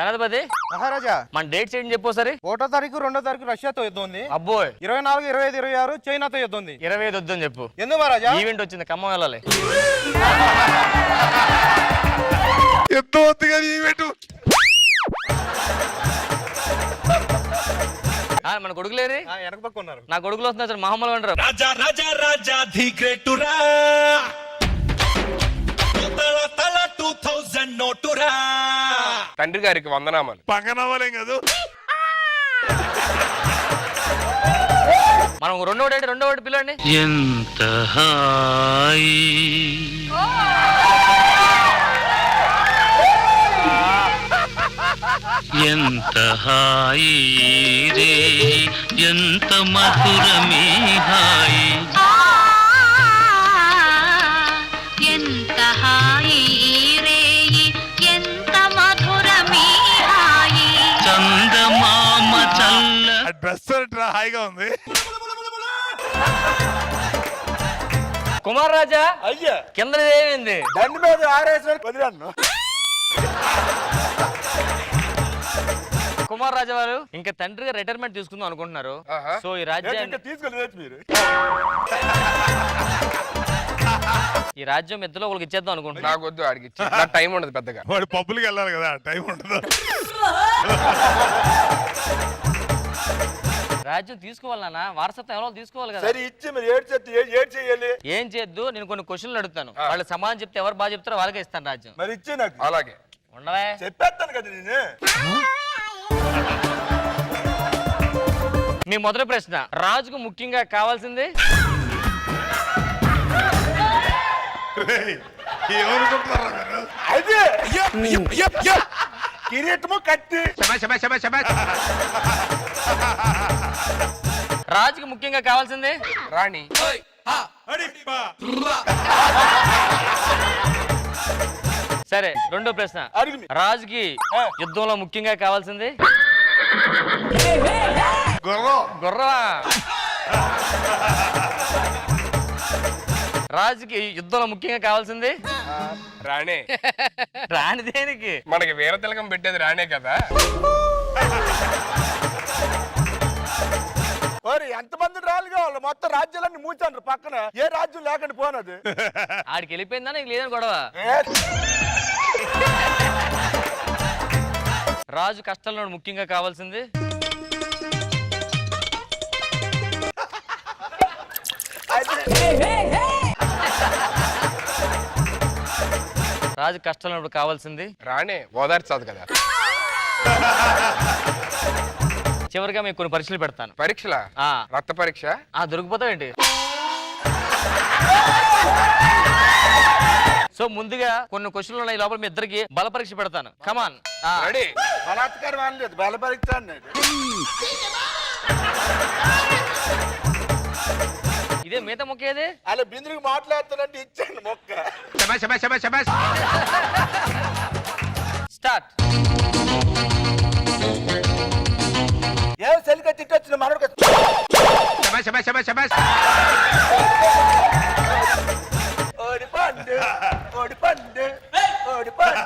సేనాధిపతి మహారాజా మన డేట్స్ ఏంటి చెప్పు సరే. 1వ తారీఖు 2వ తారీఖు రష్యాతో యుద్ధం ఉంది. అబ్బోయ్ 24, 25, 26 చైనాతో యుద్ధం ఉంది. 25 వద్దని చెప్పు. ఎందుకు మహారాజా? ఈవెంట్ వచ్చింది, ఖమ్మం వెళ్ళాలి. యుద్ధం వద్దు కానీ ఈవెంట్. మన కొడుకులేరి వెనక పక్క ఉన్నారు. నా కొడుకులు వస్తున్నారు మహమ్మల్ అంటారు. రాజా రాజా రాజా ది గ్రేటురా 2000 నోటురా. తండ్రి గారికి వందనామాలు. పక్కనవ్వలేం కదా. మనం రెండో వాటి పిల్లండి. ఎంత హాయి ఎంత హాయి రే ఎంత మధురమే హాయి ఎంత హాయి రే ఎంత మధురమే హాయి చందమామ చల్ల డ్రెస్ హాయిగా ఉంది. కుమార్ రాజా అయ్యా కింద ఏమైంది? దండి మీద ఆరేసిన వదిలాను. కుమార్ రాజా వారు ఇంకా తండ్రిగా రిటైర్మెంట్ తీసుకుందాం అనుకుంటున్నారు. సో ఈ రాజ్యాన్ని తీసుకెళ్ళి మీరు ఈ రాజ్యం ఇద్దరు ఒకరికి ఇచ్చేద్దాం అనుకుంటున్నా. నాకు వద్దు, ఆడికి నాకు టైం ఉండదు పెద్దగా. వాడు పబ్బులకి వెళ్ళాలి కదా, టైం ఉండదు. రాజ్యం తీసుకోవాలన్నా, వారసత్వం ఎవరో తీసుకోవాలి కదా. సరే ఇచ్చి మీరు ఏడ్ చేయాలి. ఏం చేద్దు, నేను కొన్ని క్వశ్చన్లు అడుగుతాను. వాళ్ళు సమాధానం చెప్తే ఎవరు బాగా చెప్తారో వాళ్ళకే ఇస్తాను రాజ్యం. మరి ఇచ్చే నాకు. అలాగే ఉండవే, చెప్పేస్తాను కదా నేను. మీ మొదటి ప్రశ్న, రాజుకు ముఖ్యంగా కావాల్సింది? ఏమనుకుంటున్నారా మీరు? అదే కిరీటము కత్తి. రాజుకు ముఖ్యంగా కావాల్సింది? రాణి. సరే రెండో ప్రశ్న, రాజుకి యుద్ధంలో ముఖ్యంగా కావాల్సింది? గుర్రమా? రాజుకి యుద్ధంలో ముఖ్యంగా కావాల్సింది? రాణే. రాణి దేనికి? మనకి వీర తిలకం పెట్టేది రాణే కదా. ఎంతమంది రాళ్ళు కావాలి? మొత్తం రాజ్యాలన్నీ మూచాను పక్కన, ఏ రాజ్యం లేకుండా పోనది. ఆడికి వెళ్ళిపోయిందా నీకు లేదని గొడవ? రాజు కష్టాల్లో ముఖ్యంగా కావాల్సింది? రాజు కష్టాల్లో కావాల్సింది? రాణే ఓదార్చదు కదా. చివరిగా మీకు కొన్ని పరీక్షలు పెడతాను. పరీక్షలా? రక్త పరీక్ష. దొరికిపోతావేంటి? సో ముందుగా కొన్ని క్వశ్చన్లు ఉన్నాయి, లోపల మీ ఇద్దరికి బల పరీక్ష పెడతాను. కమాన్. బలాత్కారం అనలేదు, బల పరీక్ష అన్నాడు. ఇదే మిగతా మొక్క ఏది? అలా బిందుకు మాట్లాడుతానంటే ఇచ్చాను మొక్క. స్టార్ట్. ఏం సెల్గా తిట్టొచ్చిన మనకు ఓడిపండు ఓడిపండు ఓడిపండు.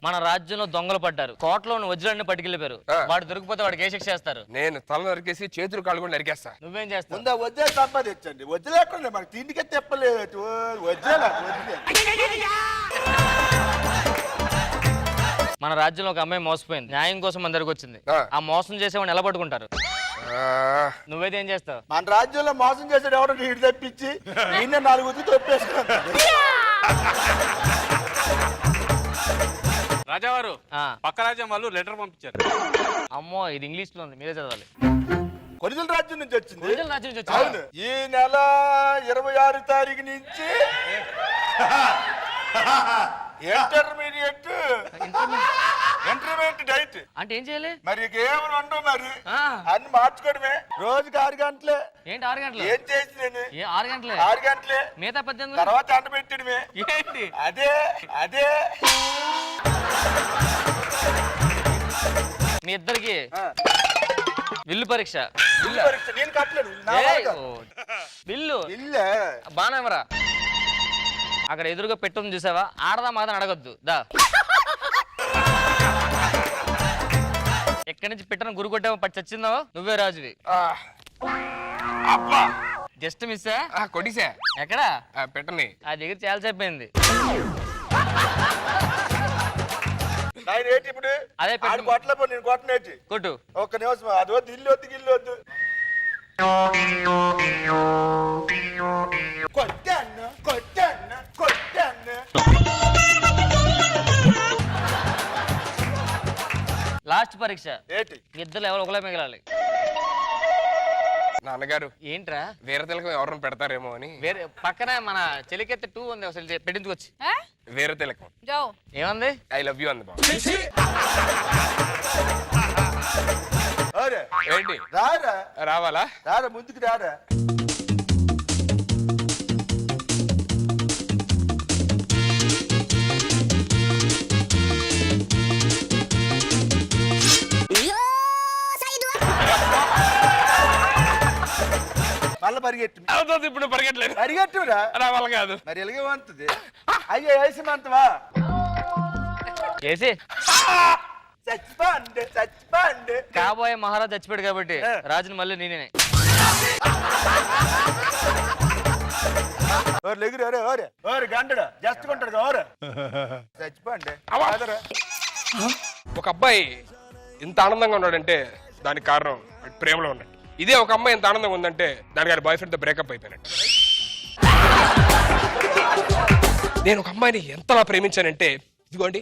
మన రాజ్యంలో దొంగలు పడ్డారు, కోటలోని వజ్రాన్ని పట్టుకెళ్ళిపోయారు. వాడు దొరికిపోతే వాడికి ఏ శిక్ష చేస్తారు? నేను తల నరికేసి చేతులు కాళ్ళు కూడా నరికేస్తా. నువ్వేం చేస్తావు? ముందు వజ్రే సంపాదించండి. వజ్ర లేకుండా మనకి తిండికే తెప్పలేదు. వజ్రేలా మన రాజ్యంలో ఒక అమ్మాయి మోసపోయింది, న్యాయం కోసం మన దగ్గరకు వచ్చింది. ఆ మోసం చేసేవాడిని ఎలా పట్టుకుంటారు? నువ్వైతే ఏం చేస్తావు? మన రాజ్యంలో మోసం చేసాడు ఎవడో నీడు తెప్పించి నిన్న 4 ఉద్ది తొప్పేసుకుంటాడు. రాజావారు పక్క రాజ్యం వాళ్ళు లెటర్ పంపించారు. అమ్మో, ఇది ఇంగ్లీష్ లో ఉంది, మీరే చదవాలి. కొరిజల రాజ్యం నుంచి వచ్చింది. కొరిజల రాజ్యం నుంచి వచ్చింది. ఈ నెల 26 తారీఖు నుంచి ఇంటర్మీడియట్ డైట్ అంటే ఏం చేయాలి? మరి ఏమని ఉండవు, మరి అన్ని మార్చుకోవడమే. రోజుకి 6 గంటలే. ఏంటి 6 గంటలు? ఏం చేసి నేను 6 గంటలే? 6 గంటలే. మిగతా 18 తర్వాత అంట పెట్టడమే. ఏంటి అదే అదే మీ ఇద్దరికి బిల్లు పరీక్ష. నేను కట్టలేదు. బిల్లు బాగా అక్కడ ఎదురుగా పెట్టుంది చూసావా, ఆడదా మాదని అడగొద్దు దా. ఎక్కడి నుంచి పెట్టను గురి కొట్టావో పట్టి చచ్చిందో నువ్వే రాజువి. అబ్బా జస్ట్ మిస్. కొడిసా ఎక్కడ పెట్టని ఆ దగ్గర చాలా చెప్పింది. నాయన ఏంటి ఇప్పుడు అదే పెట్టు. ఆడు కొట్టలేపో నేను కొట్టనేటి కొట్టు. ఒక్క నిమిషం అది వద్దు ఇల్లు వద్దు గిల్లు వద్దు. కొట్టాను కొట్టాను కొట్టాను. లాస్ట్ పరీక్ష. ఏంటి ఇద్దరు ఎవరు ఒకలే మిగలాలి. నాన్నగారు ఏంట్రా వీర తిలకం ఎవరిని పెడతారేమో అని. వేరే పక్కన మన చెలికెత్త 2 ఉంది, అసలు పెట్టించుకొచ్చి. వీర తిలకం ఏమంది? ఐ లవ్ యూ అంది బాబు. అరే ఏంటి రారా రావాలా? రారా ముందుకు రారా. మళ్ళీ పరిగెట్టు అవుతుంది ఇప్పుడు పరిగెట్టలేదు. పరిగెట్టురా రావాలి కాదు. మరి ఎలాగేమంటుంది అయ్యో వేసిమంతవా చేసి చచ్చిపోండి చచ్చిపోండి. కాబోయే మహారాజ్ చచ్చిపోయాడు కాబట్టి రాజుని మళ్ళీ నేనే. ఓరు లెగురు ఓరే ఓరే ఓరు గంటడు జస్ట్ కొంటాడు ఓరు చచ్చిపోండి. ఒక అబ్బాయి ఇంత ఆనందంగా ఉన్నాడంటే దానికి కారణం వాడి ప్రేమలో ఉన్నాడు. ఇదే ఒక అమ్మాయి ఎంత ఆనందంగా ఉందంటే దానికి ఆయన బాయ్ ఫ్రెండ్ తో బ్రేకప్ అయిపోయినట్టు. నేను ఒక అమ్మాయిని ఎంతలా ప్రేమించానంటే ఇదిగోండి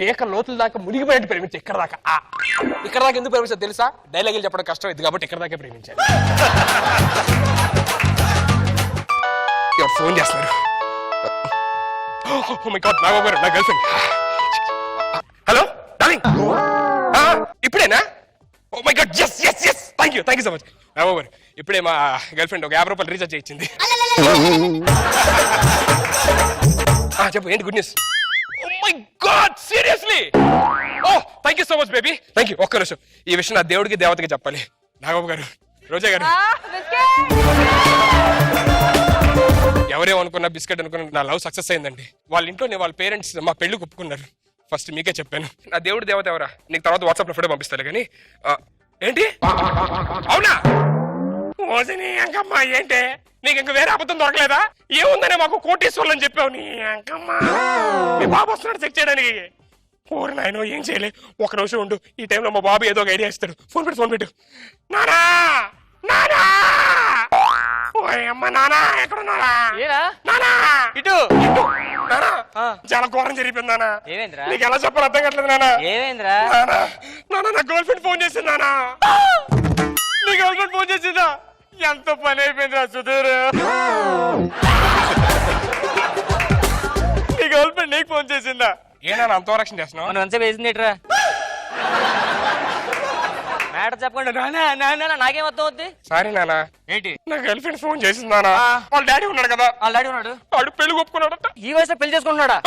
పేక లోతుల దాకా మునిగిపోయినట్టు ప్రేమించా. ఇక్కడ దాకా ఇక్కడ దాకా ఎందుకు ప్రేమించా తెలుసా? డైలాగులు చెప్పడం కష్టం ఇది కాబట్టి ఇక్కడ దాకా ప్రేమించాను. ఎవరు ఫోన్ చేస్తున్నారు? Oh my God, నా గర్ల్ ఫ్రెండ్. హలో డార్లింగ్, ఇప్పుడేనా? Oh my God yes yes yes thank you so much. Over ఇప్పుడే మా గర్ల్ ఫ్రెండ్ ఒక 50 రూపాయలు రీఛార్జ్ చేయించింది. చెప్పు ఏంటి good news? Oh my God seriously? Oh thank you so much baby thank you. ఒక్క నిమిషం ఈ విషయం నా దేవుడికి దేవతకి చెప్పాలి. నాగబాబు గారు, రోజా గారు, ఎవరేమనుకున్నా బిస్కెట్ అనుకున్నా నా లవ్ సక్సెస్ అయిందండి. వాళ్ళ ఇంట్లో వాళ్ళ పేరెంట్స్ మా పెళ్లి ఒప్పుకున్నారు. ఫస్ట్ మీకే చెప్పాను. నా దేవుడు దేవత ఎవరా నీకు తర్వాత వాట్సాప్ లో ఫోటో పంపిస్తాను కానీ ఏంటి అవునా? ఓజని అంకమ్మ ఏంటి నీకు ఇంక వేరే అబద్ధం దొరకలేదా? ఏముందనే మాకు కోటేశ్వర్లు అని చెప్పావు. నీ అంకమ్మ మీ బాబు వస్తున్నాడు చెక్ చేయడానికి. ఊరు నాయన ఏం చేయలే, ఒక నిమిషం ఉండు. ఈ టైంలో మా బాబు ఏదో ఒక ఐడియా ఇస్తాడు. ఫోన్ పెట్టు. నానా నానా అమ్మ నానా ఎక్కడున్నారా? నానా ఇటు నానా చాలా ఘోరం జరిగిపోయింది నానా. ఏమైందిరా? నీకు ఎలా చెప్పాలి అర్థం కావట్లేదు నానా. ఏమైందిరా? నానా నా గర్ల్ ఫ్రెండ్ ఫోన్ చేసింది నానా. నీ గర్ల్ ఫ్రెండ్ ఫోన్ చేసిందా? ఎంత పని అయిపోయిందిరా సుధీర్. నీ గర్ల్ ఫ్రెండ్ నీకు ఫోన్ చేసిందా? ఏనా అంత రక్షణ చేస్తున్నావు? మనం ఎంత వేసింది ఏంట్రా? మ్యాటర్ చెప్పకుండా నాకేం అర్థం అవుద్ది? సారీ నానా. ఏంటి? నా గర్ల్ ఫ్రెండ్ ఫోన్ చేసింది నానా. వాళ్ళ డాడీ ఉన్నాడు కదా. వాళ్ళ డాడీ ఉన్నాడు. వాడు పెళ్లి ఒప్పుకున్నాడట. ఈ వయసులో పెళ్లి చేసుకుంటున్నాడా?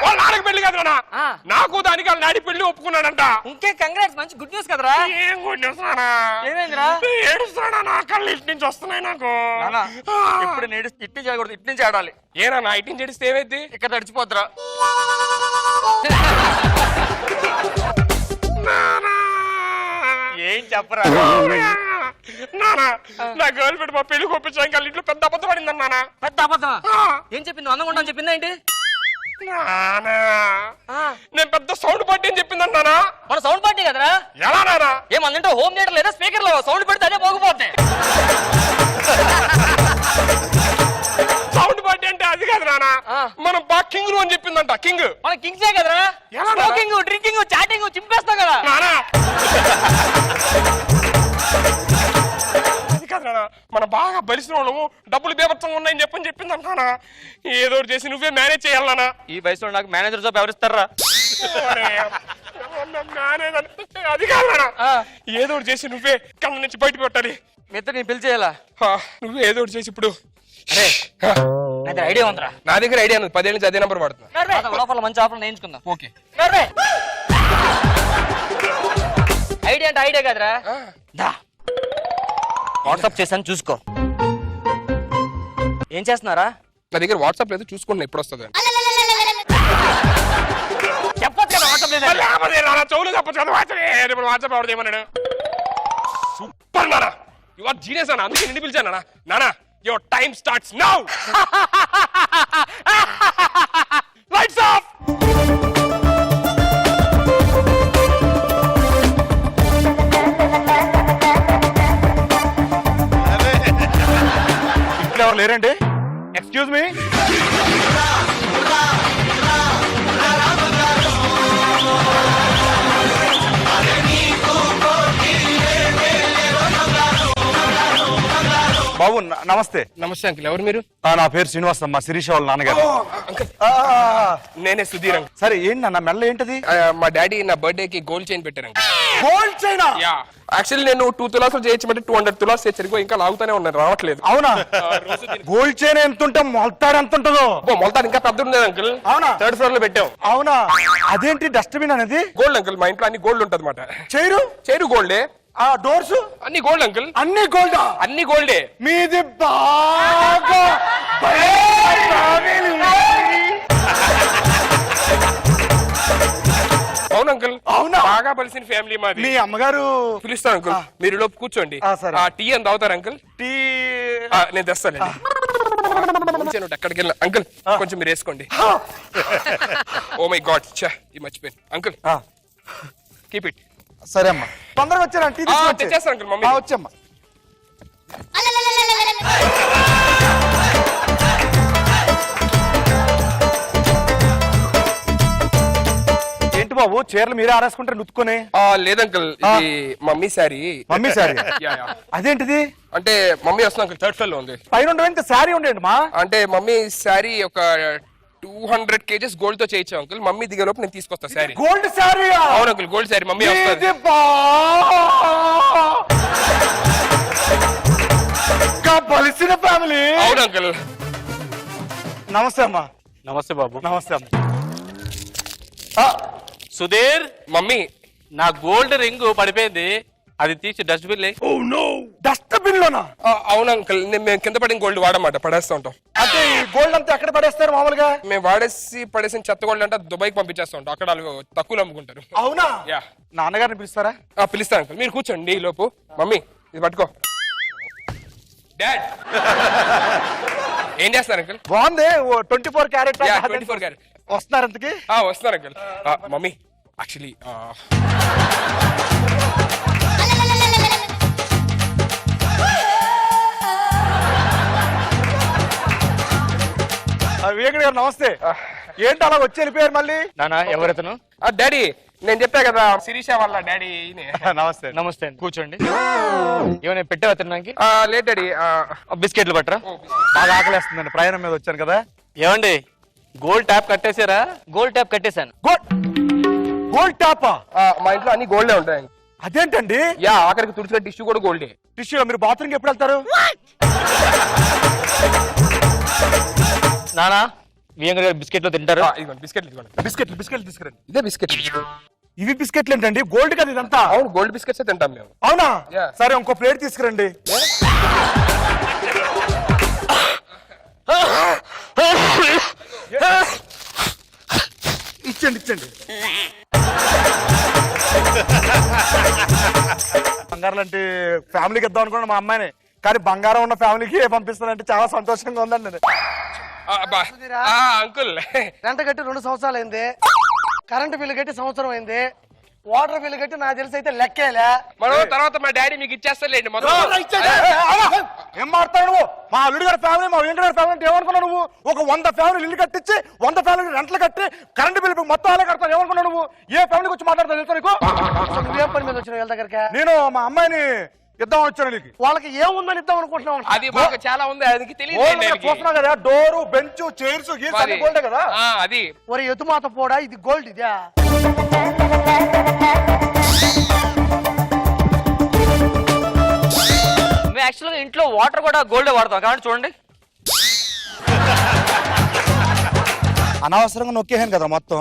వాళ్ళ నాన్నకి పెళ్లి కాదు నానా, నాకు దానికి వాళ్ళ డాడీ పెళ్లి ఒప్పుకున్నాడంట. ఇంకే కంగ్రాట్స్, మంచి గుడ్ న్యూస్ కదరా. ఏం గుడ్ న్యూస్ నానా? ఏమైందిరా? ఏడుస్తాడా? నా కళ్ళు ఇటు నుంచి వస్తున్నాయి నాకు. ఇప్పుడు ఇటు చేయకూడదు, ఇటు నుంచి ఆడాలి. ఏనా నా ఇటు నుంచి ఏడిస్తే ఏమైంది? ఇక్కడ తడిచిపోద్దురా. ఏం చెప్పరా? నానా నా గర్ల్ ఫ్రెండ్ మా పెళ్లి ఒప్పించడానికి వాళ్ళ ఇంట్లో పెద్ద అబద్ధం పడింది నానా. పెద్ద అబద్ధమా? ఏం చెప్పింది? అందంగా ఉండని చెప్పిందా ఏంటి? నానా నేను పెద్ద సౌండ్ పార్టీ అని చెప్పింది నానా. మన సౌండ్ పార్టీ కదరా. ఎలా నానా? ఏమందంటే హోమ్ థియేటర్ లేదా స్పీకర్ లో సౌండ్ పెడితే అదే పోకపోతే. సౌండ్ పార్టీ అంటే అది కాదు నానా, మనం బాగా కింగ్ అని చెప్పిందంట. కింగ్ మన కింగ్సే కదరా. స్మోకింగ్, డ్రింకింగ్, చాటింగ్ చింపేస్తాం కదా నానా. అది కాదు నానా, మన బాగా బలిసిన వాళ్ళము డబ్బులు బేబత్సంగా ఉన్నాయని చెప్పిందంట నానా. ఏదో చేసి నువ్వే మేనేజ్ చేయాలనా. ఈ వయసులో నాకు మేనేజర్ జాబ్ ఎవరిస్తారా? అది కాదు నానా, ఏదో చేసి నువ్వే కళ్ళ నుంచి బయటకు పెట్టాలి. మిత్ర నేను పిలిచి చేయాలా? నువ్వే ఏదో చేసి ఇప్పుడు. అరే ఐడియా ఉందిరా. నా దగ్గర ఐడియా ఉంది, 10 ఏళ్ళ నుంచి అదే నంబర్ వాడుతున్నా. లోపల మంచి ఆఫర్ నేర్చుకుందాం. ఓకే ఐడియా అంటే ఐడియా కదరా. వాట్సాప్ చేశాను చూసుకో. ఏం చేస్తున్నారా? నా దగ్గర వాట్సాప్ లేదు, చూసుకుంటున్నా ఎప్పుడు వస్తుంది అని. చెప్పొచ్చు కదా వాట్సాప్ లేదని. లేకపోతే నాన్న చెవులు చెప్పచ్చు కదా వాట్సాప్. ఇప్పుడు వాట్సాప్ ఎవరు ఏమన్నాడు? సూపర్ నాన్న, యు ఆర్ జీనియస్ అన్న, అందుకే నిన్ను పిలిచాను నాన్న. నాన్న, your time starts now. Lights off. ఇంట్లో ఎవరు లేరండి? Excuse me. బాబు నమస్తే. నమస్తే అంకుల్, ఎవరు మీరు? నా పేరు శ్రీనివాస్ అమ్మ, శిరీష వాళ్ళ నాన్నగారు. అంకుల్ నేనే సుధీర్ అంకుల్. సరే ఏంటి నాన్న మెల్ల ఏంటది? మా డాడీ నా బర్త్డే కి గోల్డ్ చైన్ పెట్టారు uncle. Gold China? Yeah, actually నేను 2 తులాస్ చేయించమంటే 200 తులాస్ చేర్చరిగో ఇంకా లాగుతానే ఉన్నాను, రావట్లేదు. అవునా? గోల్డ్ చైన్ ఎంత ఉంటే మొలతాడు ఎంత ఉంటుందో? మొలతాడు ఇంకా పెద్ద ఉండేది అంకుల్. అవునా? 3rd ఫ్లోర్ లో పెట్టాం. అవునా? అదేంటి డస్ట్బిన్ అనేది? గోల్డ్ అంకుల్, మా ఇంట్లో అన్ని గోల్డ్ ఉంటది మాట. చైరు గోల్డే, ఆ డోర్స్ అన్ని గోల్డ్ అంకుల్. అన్ని గోల్డా? అన్ని గోల్డే. మీది బాగా అవును అంకుల్. అవునా? బాగా పలిసిన ఫ్యామిలీ మాది. మీ అమ్మగారు పిలుస్తాను అంకుల్, మీరు లోపు కూర్చోండి. సరే. టీ అని తాగుతారు అంకుల్? టీ నేను తెస్తాను. ఎక్కడికి వెళ్ళిన అంకుల్ కొంచెం మీరు వేసుకోండి. ఓ మై గాడ్, ఈ మర్చిపోయాను అంకుల్. Keep it. సరే అమ్మా, తొందరగా వచ్చారా? టీ తెచ్చేస్తాను అంకుల్. మమ్మీ వచ్చమ్మా. ఏంటి బాబు చీరలు మీరే ఆరేసుకుంటారు లుత్తుకొని? లేదంకుల్, ఇది mummy sari. Mummy sari? Yeah, yeah. అదేంటిది? అంటే మమ్మీ వస్తుంది అంకుల్, 3rd ఫ్లోర్ లో ఉంది. పైన ఉండేది శారీ ఉండేది మా. అంటే మమ్మీ శారీ ఒక 200 kgs గోల్డ్ తో చేయించాం అంకుల్. మమ్మీ దిగేలోపు నేను తీసుకొస్తా శారీ. గోల్డ్ శారీ? అవును అంకుల్, గోల్డ్ శారీ. మమ్మీ వస్తుంది. బలిసిన ఫ్యామిలీ. అవును అంకుల్. నమస్తే అమ్మా. నమస్తే బాబు. నమస్తే అమ్మ. సుధీర్, మమ్మీ నా గోల్డ్ రింగ్ పడిపోయింది, అది తీసి డస్ట్బిన్ లే. డస్ట్బిన్ లోనా? అవును అంకుల్, మేము కింద పడిన గోల్డ్ వాడమాట, పడేస్తూ ఉంటాం. అంటే ఈ గోల్డ్ అంతా ఎక్కడ పడేస్తారు మామూలుగా? మేము పడేసిన చెత్త గోల్డ్ అంటే దుబాయ్కి పంపించేస్తూ ఉంటాం, అక్కడ వాళ్ళు తక్కువ అమ్ముకుంటారు. అవునా? యా. నాన్నగారిని పిలుస్తారా? పిలుస్తాను అంకుల్, మీరు కూర్చోండి ఈ లోపు. మమ్మీ ఇది పట్టుకో. డాడ్ ఏం చేస్తారు అంకుల్? బాగుంది. 24 క్యారెట్. 24 క్యారెట్. వస్తున్నారు ఇంతకి? వస్తున్నారు అంకుల్. మమ్మీ యాక్చువల్లీ వివేక్ గారు నమస్తే. ఏంటి అలా వచ్చి వెళ్ళిపోయారు మళ్ళీ? నానా ఎవరైతను? డాడీ నేను చెప్పా కదా, శిరీష వాళ్ళ డాడీ. నమస్తే. నమస్తే అండి, కూర్చోండి. ఏమైనా పెట్టావా తినడానికి? లేదు డాడీ. బిస్కెట్లు పట్టరా? బాగా ఆకలేస్తుందండి, ప్రయాణం మీద వచ్చాను కదా. ఏమండి, గోల్డ్ ట్యాప్ కట్టేశారా? గోల్డ్ ట్యాప్ కట్టేశాను. గోల్డ్ టాపా? మా ఇంట్లో అన్ని గోల్డే ఉంటాయి. అదేంటండి? యా, ఆఖరికి తుడిచిన టిష్యూ కూడా గోల్డే. టిష్యూ? మీరు బాత్రూమ్కి ఎప్పుడు వెళ్తారు? నానా వియంగా బిస్కెట్లు తింటారు? ఇదిగోండి బిస్కెట్లు, ఇదిగోండి బిస్కెట్లు తీసుకురండి. ఇదే బిస్కెట్. ఇవి బిస్కెట్లు ఏంటండి? గోల్డ్ కదా ఇదంతా? అవును, గోల్డ్ బిస్కెట్స్ తింటాం మేము. అవునా? Yeah. సరే ఇంకో ప్లేట్ తీసుకురండి. ఇచ్చండి. బంగారం లాంటి ఫ్యామిలీకి ఇద్దాం అనుకున్నాను మా అమ్మాయిని, కానీ బంగారం ఉన్న ఫ్యామిలీకి పంపిస్తానంటే చాలా సంతోషంగా ఉందండి. అంకుల్, గంట కట్టి 2 సంవత్సరాలు అయింది, కరెంటు బిల్లు కట్టి సంవత్సరం అయింది, వాటర్ బిల్లు కట్టి నాకు తెలిసి అయితే లెక్కేలే. మనం తర్వాత మా డాడీ మీకు ఇచ్చేస్తాలేండి మొత్తం. ఏం మాట్లాడు నువ్వు? మా అల్లుడు గారి ఫ్యామిలీ, మా వెంకట గారి ఫ్యామిలీ అంటే ఏమనుకున్నావు నువ్వు? ఒక 100 ఫ్యామిలీ ఇల్లు కట్టించి 100 ఫ్యామిలీ రెంట్లు కట్టి కరెంటు బిల్లు మొత్తం అలా కడతాను ఏమనుకున్నావు నువ్వు? ఏ ఫ్యామిలీకి వచ్చి మాట్లాడతావు తెలుసా నీకు? నువ్వేం పని మీద వచ్చిన వీళ్ళ దగ్గరికి? నేను మా అమ్మాయిని ఇద్దాం వచ్చాను. నీకు వాళ్ళకి ఏముందని ఇద్దాం అనుకుంటున్నావు? అది మాకు చాలా ఉంది, అది తెలియదు. చూస్తున్నా కదా, డోరు, బెంచ్, చైర్స్, గోల్డ్ కదా. అది ఒరే ఎతుమాత పోడా, ఇది గోల్డ్ ఇదా? మేము యాక్చువల్గా ఇంట్లో వాటర్ కూడా గోల్డ్ వాడతాం కాబట్టి చూడండి. అనవసరంగా నొక్కేసాను కదా మొత్తం.